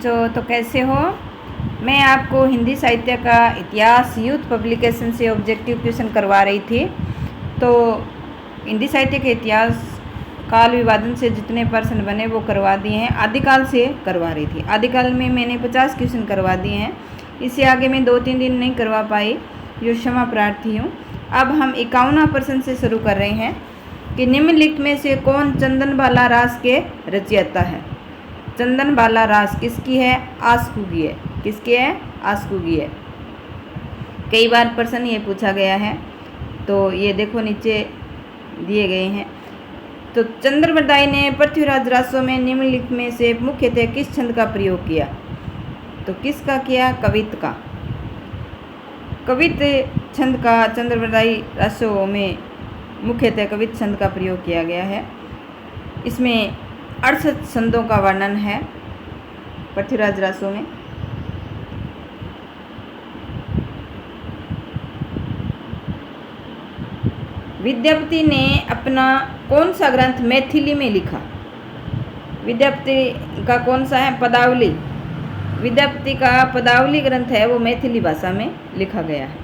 बच्चों, तो कैसे हो। मैं आपको हिंदी साहित्य का इतिहास यूथ पब्लिकेशन से ऑब्जेक्टिव क्वेश्चन करवा रही थी। तो हिंदी साहित्य के इतिहास काल विभाजन से जितने प्रश्न बने वो करवा दिए हैं। आदिकाल से करवा रही थी। आदिकाल में मैंने 50 क्वेश्चन करवा दिए हैं। इससे आगे मैं 2-3 दिन नहीं करवा पाई, जो क्षमा प्रार्थी हूँ। अब हम 51वां प्रश्न से शुरू कर रहे हैं कि निम्नलिखित में से कौन चंदनबाला रास के रचयिता है। चंदनबाला रास किसकी है? आस्कू की है। किसकी है? आस्कू की है। कई बार प्रश्न ये पूछा गया है, तो ये देखो नीचे दिए गए हैं। तो चंद्रबरदाई ने पृथ्वीराज रासों में निम्नलिखित में से मुख्यतः किस छंद का प्रयोग किया? तो किसका किया? कवित का। कवित छंद का चंद्रबरदाई रासों में मुख्यतः कवित छंद का प्रयोग किया गया है। इसमें 68 छंदों का वर्णन है पृथ्वीराज रासों में। विद्यापति ने अपना कौन सा ग्रंथ मैथिली में लिखा? विद्यापति का कौन सा है? पदावली। विद्यापति का पदावली ग्रंथ है, वो मैथिली भाषा में लिखा गया है।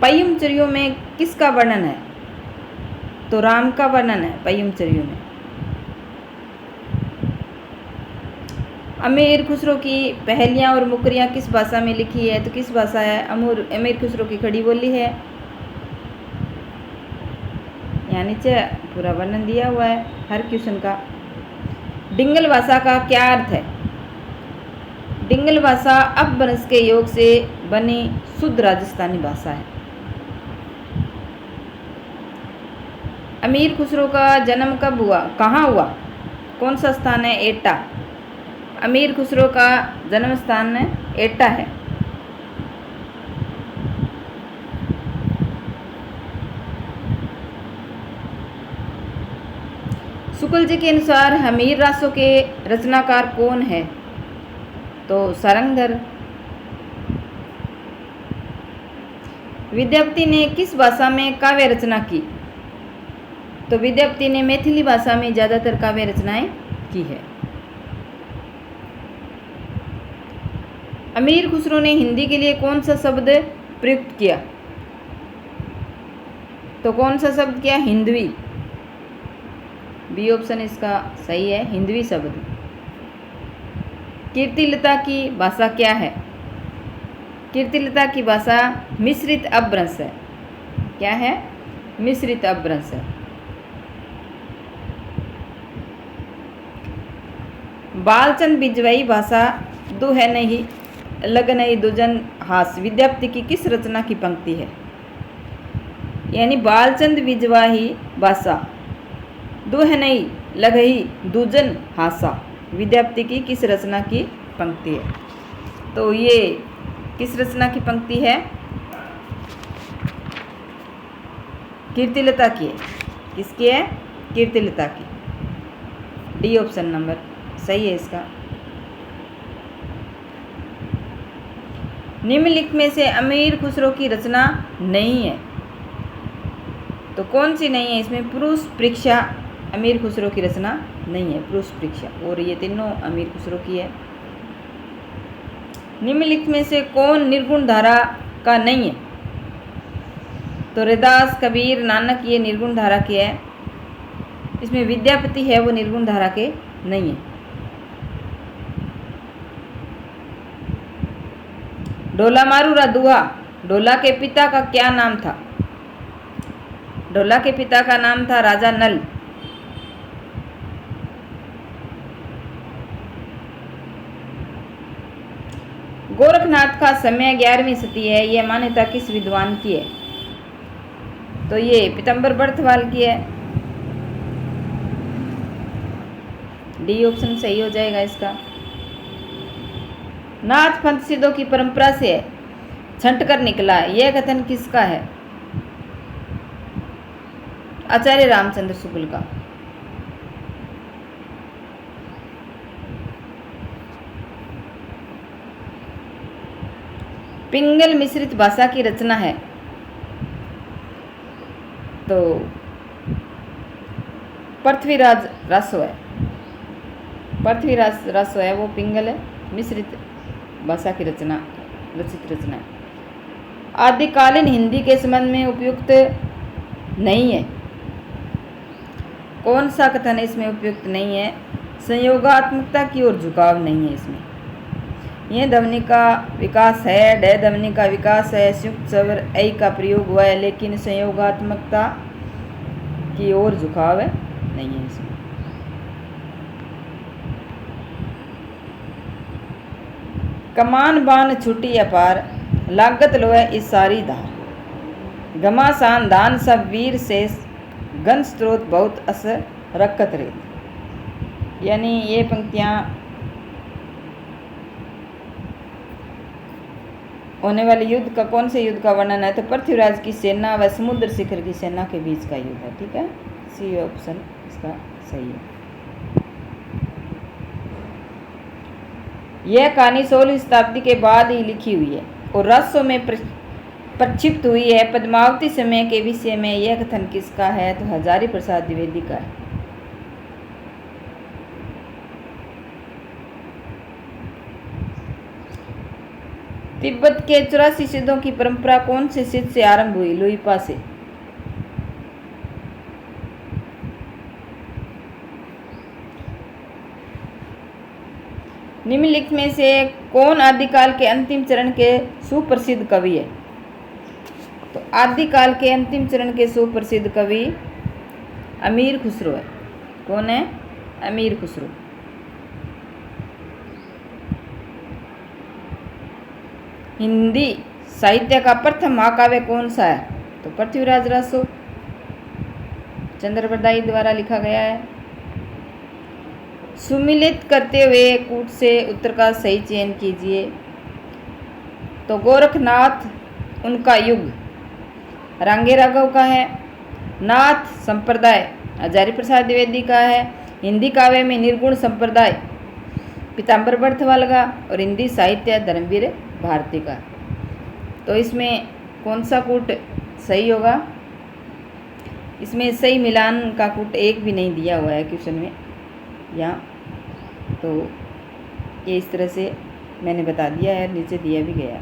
पय्यमचर्यों में किसका वर्णन है? तो राम का वर्णन है पय्यमचर्यों में। अमीर खुसरो की पहेलियाँ और मुकरियाँ किस भाषा में लिखी है? तो किस भाषा है? अमीर खुसरो की खड़ी बोली है। यहाँ नीचे पूरा वर्णन दिया हुआ है हर क्वेश्चन का। डिंगल भाषा का क्या अर्थ है? डिंगल भाषा अपभ्रंश के योग से बनी शुद्ध राजस्थानी भाषा है। अमीर खुसरो का जन्म कब हुआ? कहाँ हुआ? कौन सा स्थान है? एटा। अमीर खुसरो का जन्म स्थान एटा है। शुक्ल जी के अनुसार हमीर रासों के रचनाकार कौन है? तो सारंगधर। विद्यापति ने किस भाषा में काव्य रचना की? तो विद्यापति ने मैथिली भाषा में ज़्यादातर काव्य रचनाएं की है। अमीर खुसरो ने हिंदी के लिए कौन सा शब्द प्रयुक्त किया? तो कौन सा शब्द किया? हिंदवी। बी ऑप्शन इसका सही है, हिंदवी शब्द। कीर्तिलता की भाषा क्या है? कीर्तिलता की भाषा मिश्रित अपभ्रंश है। क्या है? मिश्रित अपभ्रंश है। बालचंद बिजवई भाषा दुह नहीं लग नहीं दुजन हास विद्यापति की किस रचना की पंक्ति है? यानी बालचंद बिजवाही भाषा दुह नहीं लगही दुजन हासा विद्यापति की किस रचना की पंक्ति है? तो ये किस रचना की पंक्ति है? कीर्तिलता की है। किसकी है? कीर्तिलता की। डी ऑप्शन नंबर सही है इसका। निम्नलिखित में से अमीर खुसरो की रचना नहीं है, तो कौन सी नहीं है? इसमें पुरुष परीक्षा अमीर खुसरो की रचना नहीं है, पुरुष परीक्षा। और ये तीनों अमीर खुसरो की है। निम्नलिखित में से कौन निर्गुण धारा का नहीं है? तो रैदास, कबीर, नानक ये निर्गुण धारा के है। इसमें विद्यापति है, वो निर्गुण धारा के नहीं है। ढोला मारू रा दुहा, ढोला के पिता का क्या नाम था? ढोला के पिता का नाम था राजा नल। गोरखनाथ का समय 11वीं सदी है, यह मान्यता किस विद्वान की है? तो ये पीतम्बर बर्थवाल की है। डी ऑप्शन सही हो जाएगा इसका। नाथ पंथ सिद्धों की परंपरा से छंटकर निकला, यह कथन किसका है? आचार्य रामचंद्र शुक्ल का। पिंगल मिश्रित भाषा की रचना है, तो पृथ्वीराज रासो है। पृथ्वी रस है वो पिंगल है, मिश्रित भाषा की रचित रचना है। आदिकालीन हिंदी के संबंध में उपयुक्त नहीं है। कौन सा कथन इसमें उपयुक्त नहीं है? संयोगात्मकता की ओर झुकाव नहीं है इसमें। यह ध्वनि का विकास है, ड ध्वनि का विकास है, संयुक्त स्वर ऐ का प्रयोग हुआ है, लेकिन संयोगात्मकता की ओर झुकाव नहीं है इसमें। कमान बान छुटी अपार, लागत लोए इस सारी धार। घमासान दान सब वीर शेष, गन स्रोत बहुत अस रकत रेत। यानी ये पंक्तियाँ होने वाले युद्ध का, कौन से युद्ध का वर्णन है? तो पृथ्वीराज की सेना व समुद्र शिखर की सेना के बीच का युद्ध है। ठीक है, सी ऑप्शन इसका सही है। यह कहानी 16वीं शताब्दी के बाद ही लिखी हुई है और रसों में प्रक्षिप्त हुई है। पद्मावती समय के विषय में यह कथन किसका है? तो हजारी प्रसाद द्विवेदी का है। तिब्बत के 84 सिद्धों की परंपरा कौन से सिद्ध से आरंभ हुई? लुइपा से। निम्नलिखित में से कौन आदिकाल के अंतिम चरण के सुप्रसिद्ध कवि है? तो आदिकाल के अंतिम चरण के सुप्रसिद्ध कवि अमीर खुसरो है। कौन है? अमीर खुसरो। हिंदी साहित्य का प्रथम महाकाव्य कौन सा है? तो पृथ्वीराज रसो चंद्रप्रदायी द्वारा लिखा गया है। सुमिलित करते हुए कूट से उत्तर का सही चयन कीजिए। तो गोरखनाथ उनका युग रांगे राघव का है। नाथ संप्रदाय हजारी प्रसाद द्विवेदी का है। हिंदी काव्य में निर्गुण संप्रदाय पीताम्बर बर्थवाल का और हिंदी साहित्य धर्मवीर भारती का। तो इसमें कौन सा कूट सही होगा? इसमें सही मिलान का कूट एक भी नहीं दिया हुआ है क्वेश्चन में यहाँ, तो ये इस तरह से मैंने बता दिया है, नीचे दिया भी गया।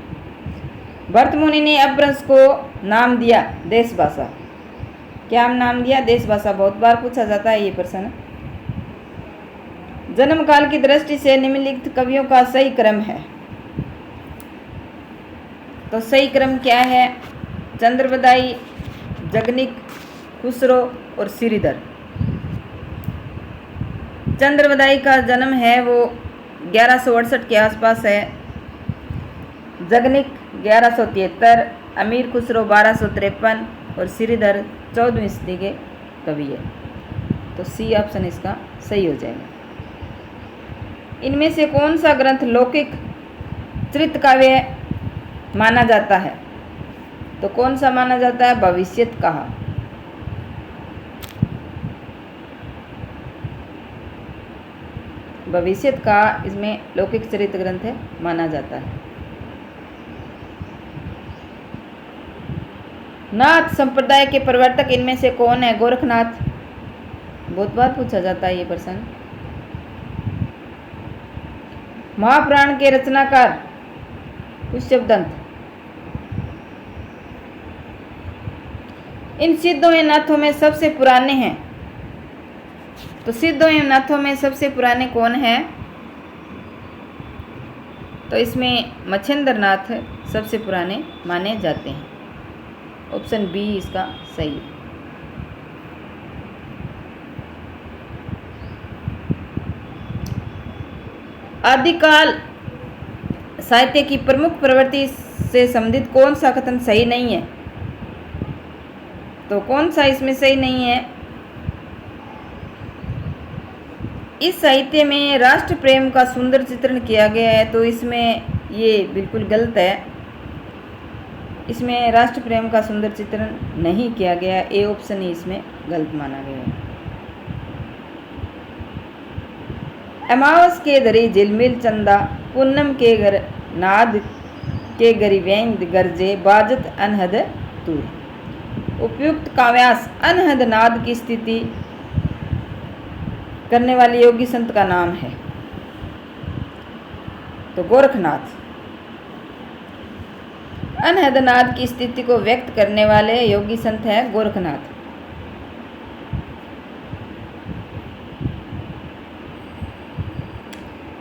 भरत मुनि ने अपभ्रंश को नाम दिया देश भाषा। क्या नाम दिया? देश भाषा। बहुत बार पूछा जाता है ये प्रश्न। जन्म काल की दृष्टि से निम्नलिखित कवियों का सही क्रम है। तो सही क्रम क्या है? चंद्रबदाई, जगनिक, खुसरो और श्रीधर। चंद्रबदाई का जन्म है वो 1168 के आसपास है। जगनिक 1173, अमीर खुसरो 1253 और श्रीधर 14वीं सदी के कवि है। तो सी ऑप्शन इसका सही हो जाएगा। इनमें से कौन सा ग्रंथ लौकिक चरित काव्य माना जाता है? तो कौन सा माना जाता है? भविष्यत कहा। भविष्यत का इसमें लौकिक चरित ग्रंथ है माना जाता है। नाथ संप्रदाय के प्रवर्तक इनमें से कौन है? गोरखनाथ। बहुत बार पूछा जाता है ये प्रश्न। महापुराण के रचनाकार पुष्यवदंत। इन सिद्धों एवं नाथों में सबसे पुराने हैं। तो सिद्धों एवं नाथों में सबसे पुराने कौन है? तो इसमें मच्छिंद्र नाथ सबसे पुराने माने जाते हैं। ऑप्शन बी इसका सही है। आदिकाल साहित्य की प्रमुख प्रवृत्ति से संबंधित कौन सा कथन सही नहीं है? तो कौन सा इसमें सही नहीं है? इस साहित्य में राष्ट्र प्रेम का सुंदर चित्रण किया गया है, तो इसमें ये बिल्कुल गलत है। इसमें राष्ट्र प्रेम का सुंदर चित्रण नहीं किया गया। ए ऑप्शन ही इसमें गलत माना गया है। अमावस के दरी झिलमिल चंदा, पूनम के घर नाद के गरिवेंद गरजे, बाजत अनहद तूर। उपयुक्त काव्यास अनहद नाद की स्थिति करने वाले योगी संत का नाम है। तो गोरखनाथ। अनहद नाद की स्थिति को व्यक्त करने वाले योगी संत है गोरखनाथ।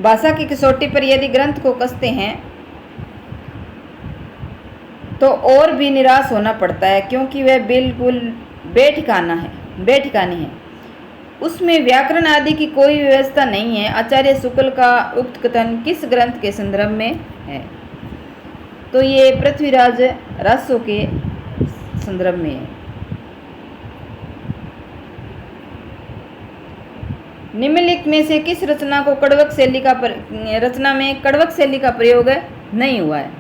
भाषा की कसौटी पर यदि ग्रंथ को कसते हैं तो और भी निराश होना पड़ता है, क्योंकि वह बिल्कुल बेठिकानी है। उसमें व्याकरण आदि की कोई व्यवस्था नहीं है। आचार्य शुक्ल का उक्त कथन किस ग्रंथ के संदर्भ में है? तो ये पृथ्वीराज रासो के संदर्भ में है। निम्नलिखित में से किस रचना में कड़वक शैली का प्रयोग नहीं हुआ है?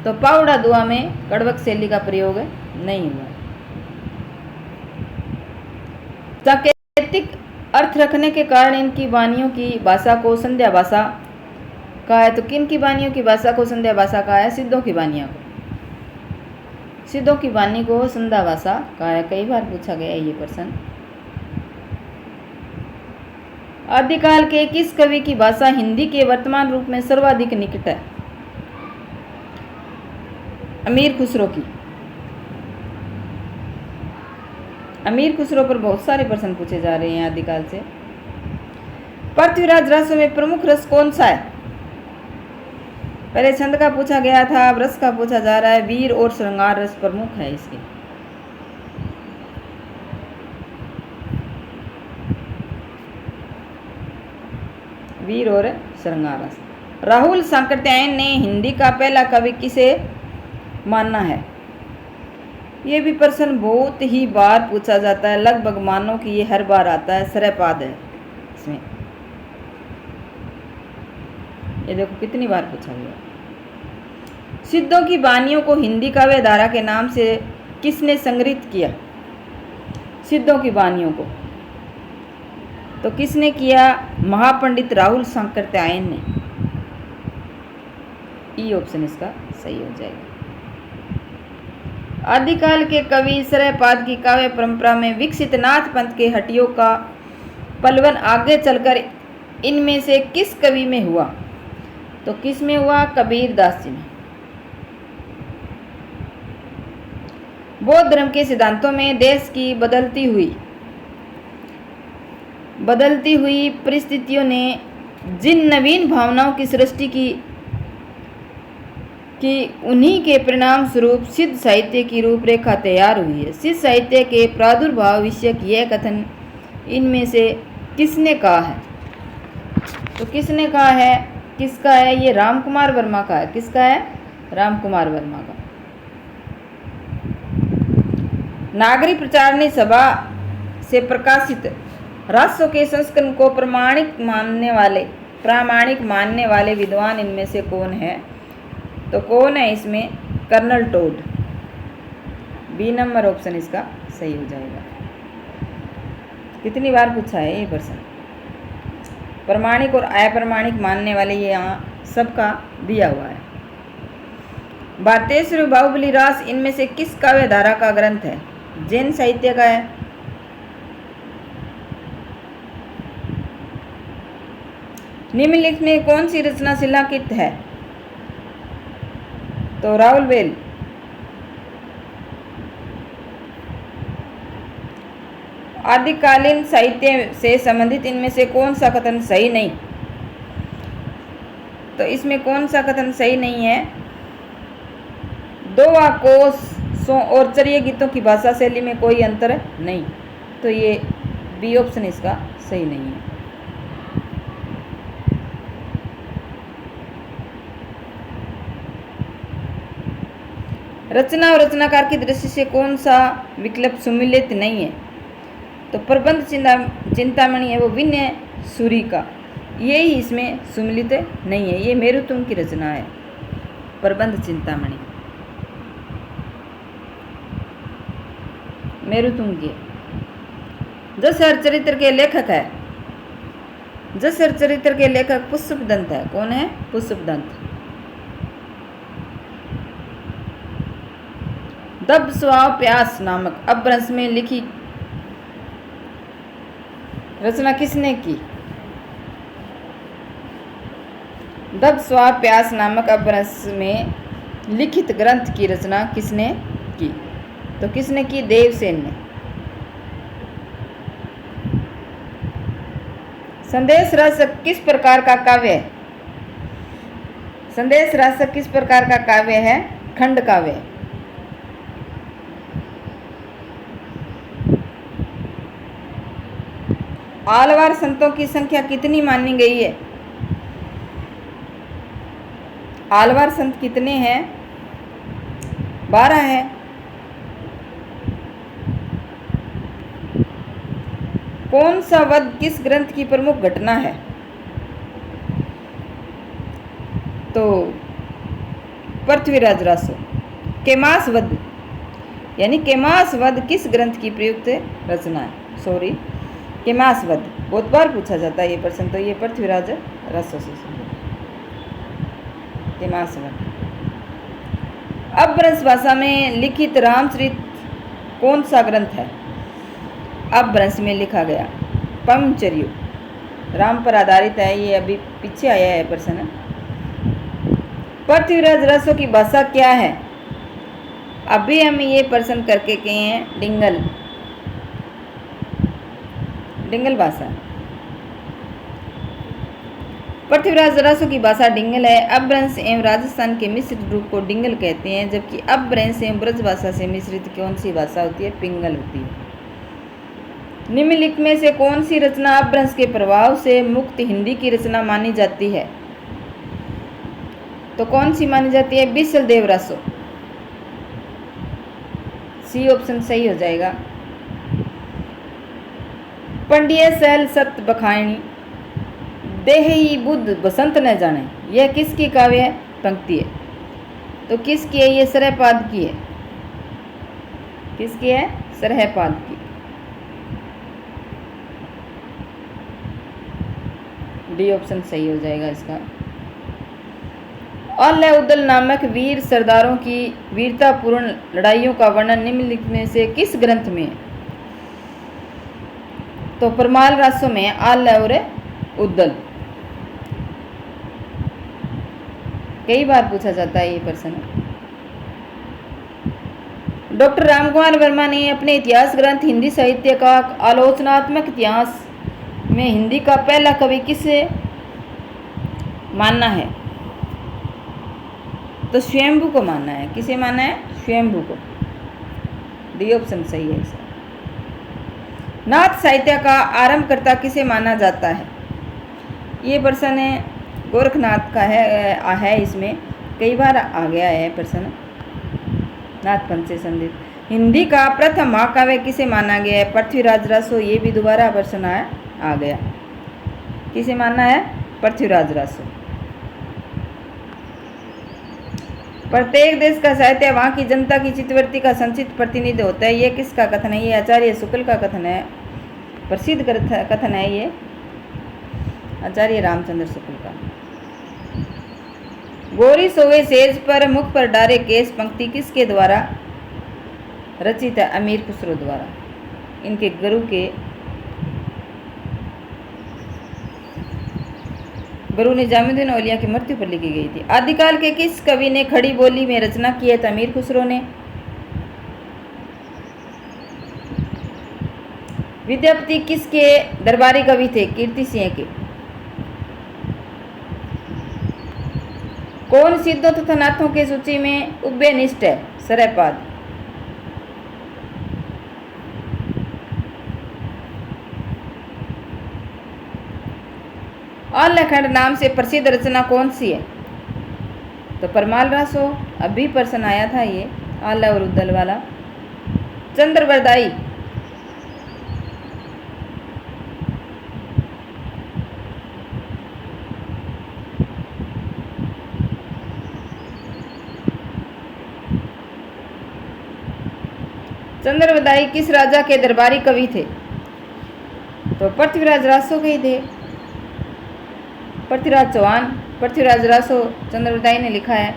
तो पावड़ा दुआ में कड़वक शैली का प्रयोग नहीं हुआ है। सांकेतिक अर्थ रखने के कारण इनकी वाणियों की भाषा को संध्या भाषा कहा है। तो किन की वाणियों की भाषा को संध्या भाषा कहा है? सिद्धों की वाणियों को। सिद्धों की वाणी को संध्या भाषा कहा है। कई बार पूछा गया है ये प्रश्न। आदिकाल के किस कवि की भाषा हिंदी के वर्तमान रूप में सर्वाधिक निकट है? अमीर खुसरो की। अमीर खुसरो पर बहुत सारे प्रश्न पूछे जा रहे हैं आदिकाल से। पृथ्वीराज रासो में प्रमुख रस कौन सा है? पहले छंद का पूछा गया था, अब रस का पूछा जा रहा है। वीर और श्रृंगार रस प्रमुख है इसके। वीर और श्रृंगार रस। राहुल सांकृत्यायन ने हिंदी का पहला कवि किसे मानना है? ये भी प्रश्न बहुत ही बार पूछा जाता है, लगभग मानो कि ये हर बार आता है। सरयपाद है इसमें। ये देखो कितनी बार पूछा गया। सिद्धों की वाणियों को हिंदी काव्य धारा के नाम से किसने संग्रहित किया? सिद्धों की वाणियों को तो किसने किया? महापंडित राहुल सांकृत्यायन ने। ई ऑप्शन इसका सही हो जाएगा। आदिकाल के कवि सरयपाद की काव्य परंपरा में विकसित नाथ पंथ के हटियों का पलवन आगे चलकर इनमें से किस कवि में हुआ? तो किस में हुआ? कबीर दास जी में। बौद्ध धर्म के सिद्धांतों में देश की बदलती हुई परिस्थितियों ने जिन नवीन भावनाओं की सृष्टि की उन्हीं के परिणाम स्वरूप सिद्ध साहित्य की रूपरेखा तैयार हुई है। सिद्ध साहित्य के प्रादुर्भाव विषयक यह कथन इनमें से किसने कहा है? तो किसने कहा है? किसका है? ये रामकुमार वर्मा का है। किसका है? रामकुमार वर्मा का। नागरिक प्रचारणी सभा से प्रकाशित रासो के संस्करण को प्रामाणिक मानने वाले विद्वान इनमें से कौन है? तो कौन है इसमें? Colonel Tod. B number option इसका सही हो जाएगा। कितनी बार पूछा है ये प्रश्न? प्रमाणिक और अप्रमाणिक मानने वाले ये यहाँ सबका दिया हुआ है। भारतेश्वर बाहुबली रास इनमें से किस काव्य धारा का ग्रंथ है? जैन साहित्य का है। निम्नलिखित में कौन सी रचना शिलाकित है? तो रावलवेल। आदिकालीन साहित्य से संबंधित इनमें से कौन सा कथन सही नहीं? तो इसमें कौन सा कथन सही नहीं है? दोहा, कोसों और चर्या गीतों की भाषा शैली में कोई अंतर नहीं। तो ये बी ऑप्शन इसका सही नहीं है। रचना और रचनाकार की दृष्टि से कौन सा विकल्प सुमिलित नहीं है? तो प्रबंध चिंतामणि है वो विनय सूरी का, यही इसमें सुमिलित नहीं है। ये मेरुतुंग की रचना है प्रबंध चिंतामणि, मेरुतुंग की। जसहर चरित्र के लेखक है, जसहर चरित्र के लेखक पुष्पदंत है। कौन है? पुष्पदंत। दब स्वाव प्यास नामक अपभ्रंश में लिखी रचना किसने की? दब स्वाप प्यास नामक अपभ्रंश में लिखित ग्रंथ की रचना किसने की? तो किसने की? देवसेन ने। संदेश रसक किस प्रकार का काव्य है? संदेश रसक किस प्रकार का काव्य है? खंड काव्य है। आलवार संतों की संख्या कितनी मानी गई है? आलवार संत कितने हैं? 12 है। कौन सा वध किस ग्रंथ की प्रमुख घटना है? तो पृथ्वीराज रासो। केमास वध यानी केमास वध किस ग्रंथ की प्रयुक्त रचना है? सॉरी, केमास वध बहुत बार पूछा जाता है ये प्रश्न, तो ये पृथ्वीराज रासो से केमास वध। अपभ्रंश भाषा में लिखित रामचरित कौन सा ग्रंथ है? अपभ्रंश में लिखा गया पंचचर्यु राम पर आधारित है। ये अभी पीछे आया है प्रश्न। पृथ्वीराज रासो की भाषा क्या है? अभी हम ये प्रश्न करके कहे हैं डिंगल, डिंगल भाषा। पृथ्वीराज रासो की भाषा डिंगल है। अपभ्रंश एवं राजस्थान के मिश्रित रूप को डिंगल कहते हैं, जबकि अपभ्रंश एवं ब्रज भाषा से मिश्रित कौन सी भाषा होती है? पिंगल होती है। निम्नलिखित में से कौन सी रचना अपभ्रंश के प्रभाव से मुक्त हिंदी की रचना मानी जाती है? तो कौन सी मानी जाती है? बिसल देव रासो। सी ऑप्शन सही हो जाएगा। पंडिये सहल सत बखानी देही बुद्ध बसंत न जाने, यह किसकी काव्य है? पंक्ति है। तो किसकी है? ये सरहपाद की है। किसकी है? सरहपाद की। डी ऑप्शन सही हो जाएगा इसका। अल्ल उदल नामक वीर सरदारों की वीरतापूर्ण लड़ाइयों का वर्णन निम्नलिखित में से किस ग्रंथ में है? तो परमाल रासो में अल्ल और उद्दल। कई बार पूछा जाता है ये प्रश्न। डॉक्टर रामकुमार वर्मा ने अपने इतिहास ग्रंथ हिंदी साहित्य का आलोचनात्मक इतिहास में हिंदी का पहला कवि किसे मानना है? तो स्वयंभू को मानना है। किसे मानना है? स्वयंभू को। डी ऑप्शन सही है इसका। नाथ साहित्य का आरंभकर्ता किसे माना जाता है? ये प्रश्न है गोरखनाथ का है इसमें कई बार आ गया है प्रश्न। नाथ पंथ से संबंधित हिंदी का प्रथम महाकाव्य किसे माना गया है? पृथ्वीराज रासो। ये भी दोबारा प्रश्न आ गया। किसे मानना है? पृथ्वीराज रासो। प्रत्येक देश का साहित्य वहाँ की जनता की चित्तवृत्ति का संचित प्रतिनिधि होता है। ये किसका कथन है? ये आचार्य शुक्ल का कथन है। प्रसिद्ध कथन है ये आचार्य रामचंद्र शुक्ल का। गोरी सोए सेज पर मुख पर डारे केस पंक्ति किसके द्वारा रचित है? अमीर खुसरो द्वारा। इनके गुरु निजामुद्दीन औलिया की मृत्यु पर लिखी गई थी। आदिकाल के किस कवि ने खड़ी बोली में रचना की है? तो अमीर खुसरो ने। विद्यापति किसके दरबारी कवि थे? कीर्ति सिंह के। कौन सिद्धों तथा नाथों के सूची में उभयनिष्ठ है? सरहपाद। अल्लखंड नाम से प्रसिद्ध रचना कौन सी है? तो परमाल रासो। अभी प्रश्न आया था ये आल्हा और उद्दल वाला। चंद्रवरदाई। चंद्रवरदाई किस राजा के दरबारी कवि थे? तो पृथ्वीराज रासो के ही थे। पृथ्वीराज चौहान, पृथ्वीराज रासो, चंद्रवरदाई ने लिखा है।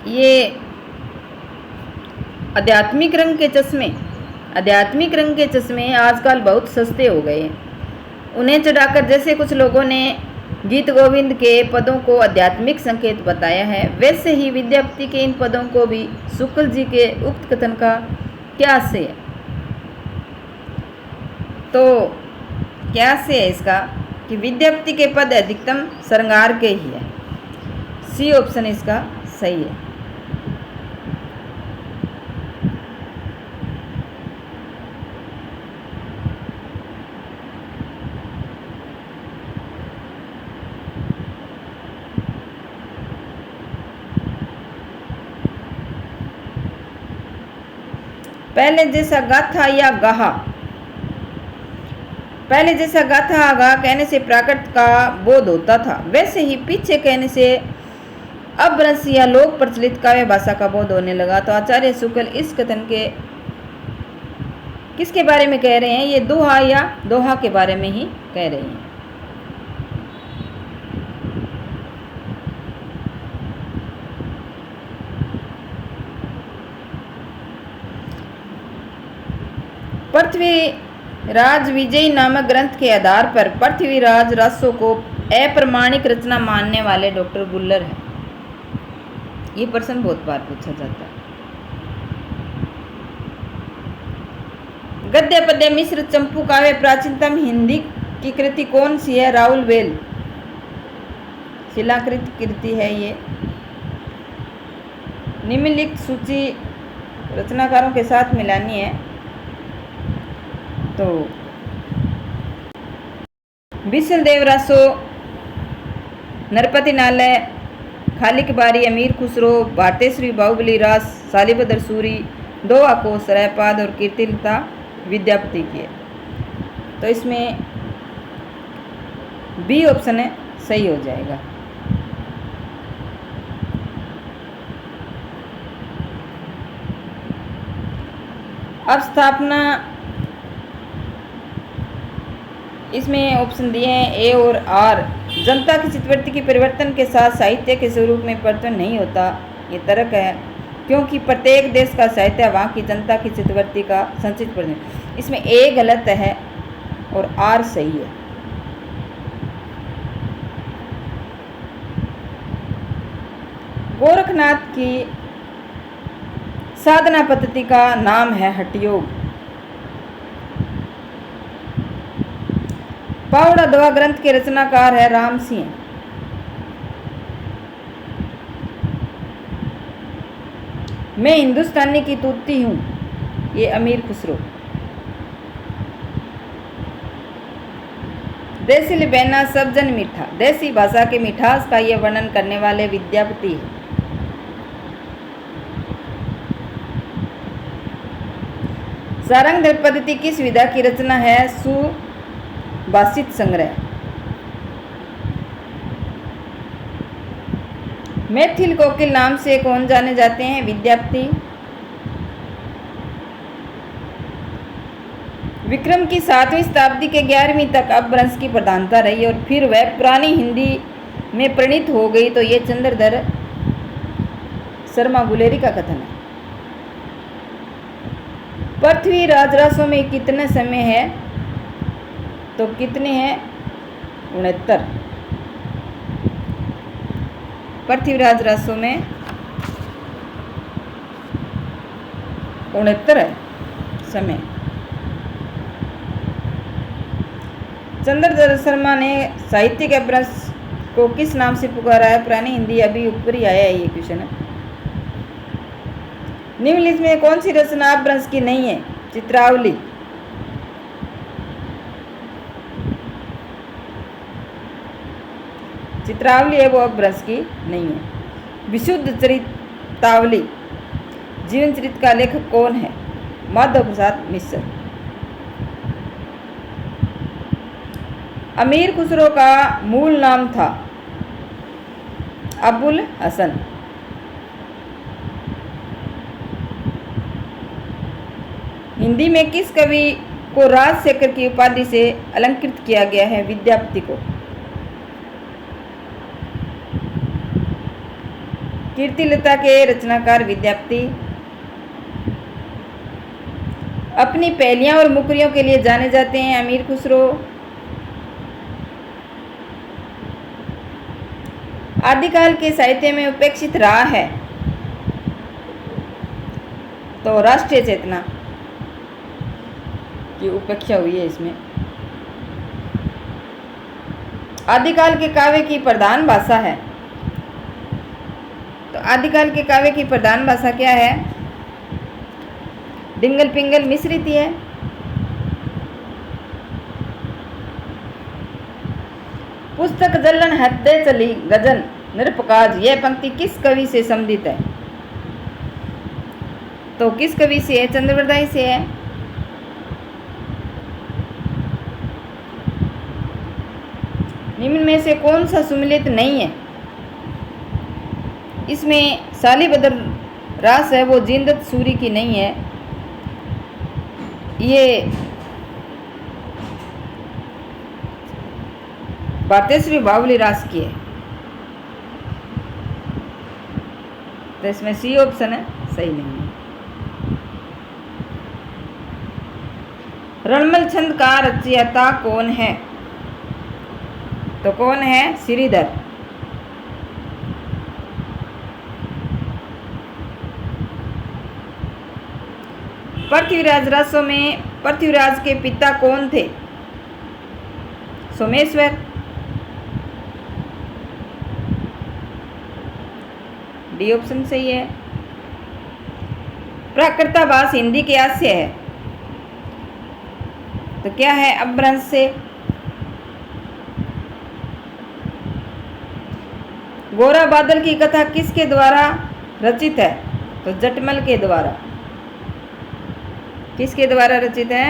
ये आध्यात्मिक रंग के चश्मे। आध्यात्मिक रंग के चश्मे आजकल बहुत सस्ते हो गए हैं। उन्हें चढ़ाकर जैसे कुछ लोगों ने गीत गोविंद के पदों को आध्यात्मिक संकेत बताया है, वैसे ही विद्यापति के इन पदों को भी शुक्ल जी के उक्त कथन का क्या से है? तो क्या से है इसका कि विद्यापति के पद अधिकतम श्रृंगार के ही है। सी ऑप्शन इसका सही है। पहले जैसा गाथा या गाहा। पहले जैसा गाथा आगा कहने से प्राकृत का बोध होता था, वैसे ही पीछे कहने से अपभ्रंश या लोक प्रचलित काव्य भाषा का बोध होने लगा। तो आचार्य शुक्ल इस कथन के किसके बारे में कह रहे हैं? ये दोहा या दोहा के बारे में ही कह रहे हैं। पृथ्वीराज विजयी नामक ग्रंथ के आधार पर पृथ्वीराज रासों को अप्रमाणिक रचना मानने वाले डॉक्टर गुल्लर हैं। ये प्रश्न बहुत बार पूछा जाता है। गद्य पद्य मिश्र चंपू काव्य प्राचीनतम हिंदी की कृति कौन सी है? राहुल वेल शिलाकृत कृति है ये। निम्नलिखित सूची रचनाकारों के साथ मिलानी है। तो बिसल देव रासो, नरपति नालय, खालिक बारी, अमीर खुसरो, भारतेश्वरी, बाहुबली रास, शालिभद्र सूरी, दोहा को सरायपाद और कीर्तिलता विद्यापति की है। तो इसमें बी ऑप्शन है सही हो जाएगा। अब स्थापना इसमें ऑप्शन दिए हैं ए और आर। जनता की चित्तवृत्ति के परिवर्तन के साथ साहित्य के स्वरूप में परिवर्तन नहीं होता, ये तर्क है, क्योंकि प्रत्येक देश का साहित्य वहाँ की जनता की चित्तवृत्ति का संचित परिवर्तन। इसमें ए गलत है और आर सही है। गोरखनाथ की साधना पद्धति का नाम है हठयोग। पावड़ा दवा ग्रंथ के रचनाकार है राम सिंह। मैं हिंदुस्तानी की तूती हूँ, ये अमीर खुसरो। देसी लिबेना सब जन मीठा, देसी भाषा के मिठास का यह वर्णन करने वाले विद्यापति है। सारंग पद्धति किस विधा की रचना है? सुभाषित संग्रह। मैथिल कोकिल नाम से कौन जाने जाते हैं? विद्यापति। विक्रम की 7वीं शताब्दी के 11वीं तक अपभ्रंश की प्रधानता रही और फिर वह पुरानी हिंदी में परिणित हो गई। तो ये चंद्रधर शर्मा गुलेरी का कथन है। पृथ्वी राजरासों में कितने समय है? तो कितने हैं? 69। पृथ्वीराज रासों में 69 है समय। चंद्रधर शर्मा ने साहित्यिक अपभ्रंश को किस नाम से पुकारा है? पुरानी हिंदी। अभी ऊपर ही आया है ये क्वेश्चन है। निम्नलिखित में कौन सी रचना अपभ्रंश की नहीं है? चित्रावली। चित्रावली है वो अपभ्रंश की नहीं है। विशुद्ध चरितावली जीवन चरित्र का लेखक कौन है? माधव प्रसाद मिश्र। अमीर खुसरो का मूल नाम था अबुल हसन। हिंदी में किस कवि को राजशेखर की उपाधि से अलंकृत किया गया है? विद्यापति को। कीर्तिलता के रचनाकार विद्यापति। अपनी पहेलियां और मुकरियों के लिए जाने जाते हैं अमीर खुसरो। आदिकाल के साहित्य में उपेक्षित रहा है, तो राष्ट्रीय चेतना की उपेक्षा हुई है इसमें। आदिकाल के काव्य की प्रधान भाषा है, तो आदिकाल के काव्य की प्रधान भाषा क्या है? डिंगल पिंगल मिश्रित है। पुस्तक जलन हृदय चली गजन निरपकाज, यह पंक्ति किस कवि से संबंधित है? तो किस कवि से है? चंद्रवरदाई से है। निम्न में से कौन सा सुमेलित नहीं है? इसमें शालीबद्र रास है वो जीनदत्त सूरी की नहीं है, ये भारतेश्वरी बावली रास की है। तो इसमें सी ऑप्शन है, सही नहीं है। रणमल छंद का रचयिता कौन है? तो कौन है? श्रीधर। पृथ्वीराज रासों में पृथ्वीराज के पिता कौन थे? सोमेश्वर। डी ऑप्शन सही है। प्राकृताभास हिंदी के हास्य है, तो क्या है? अपभ्रंश से। गोरा बादल की कथा किसके द्वारा रचित है? तो जटमल के द्वारा। किसके द्वारा रचित है?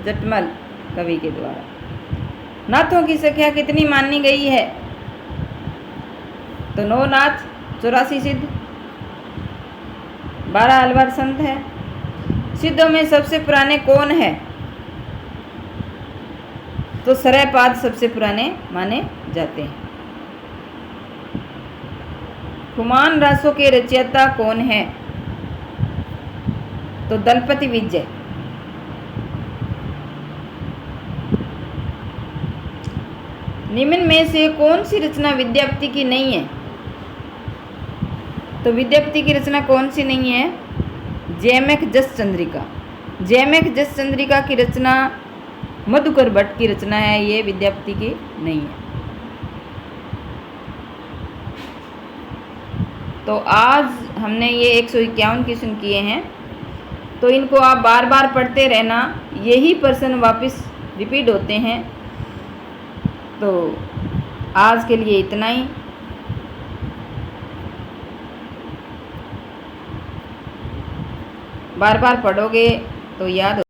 जटमल कवि के द्वारा। नाथों की संख्या कितनी मानी गई है? तो 9 नाथ, 84 सिद्ध, 12 अलवर संत है। सिद्धों में सबसे पुराने कौन है? तो सरयपाद सबसे पुराने माने जाते हैं। कुमान रासों के रचयिता कौन है? तो दलपति विजय। निम्न में से कौन सी रचना विद्यापति की नहीं है? तो विद्यापति की रचना कौन सी नहीं है? जयमेघ जस चंद्रिका। जयमेघ जस चंद्रिका की रचना मधुकर भट्ट की रचना है, ये विद्यापति की नहीं है। तो आज हमने ये 151 क्वेश्चन किए हैं, तो इनको आप बार बार पढ़ते रहना, यही प्रश्न वापस रिपीट होते हैं। तो आज के लिए इतना ही। बार बार पढ़ोगे तो याद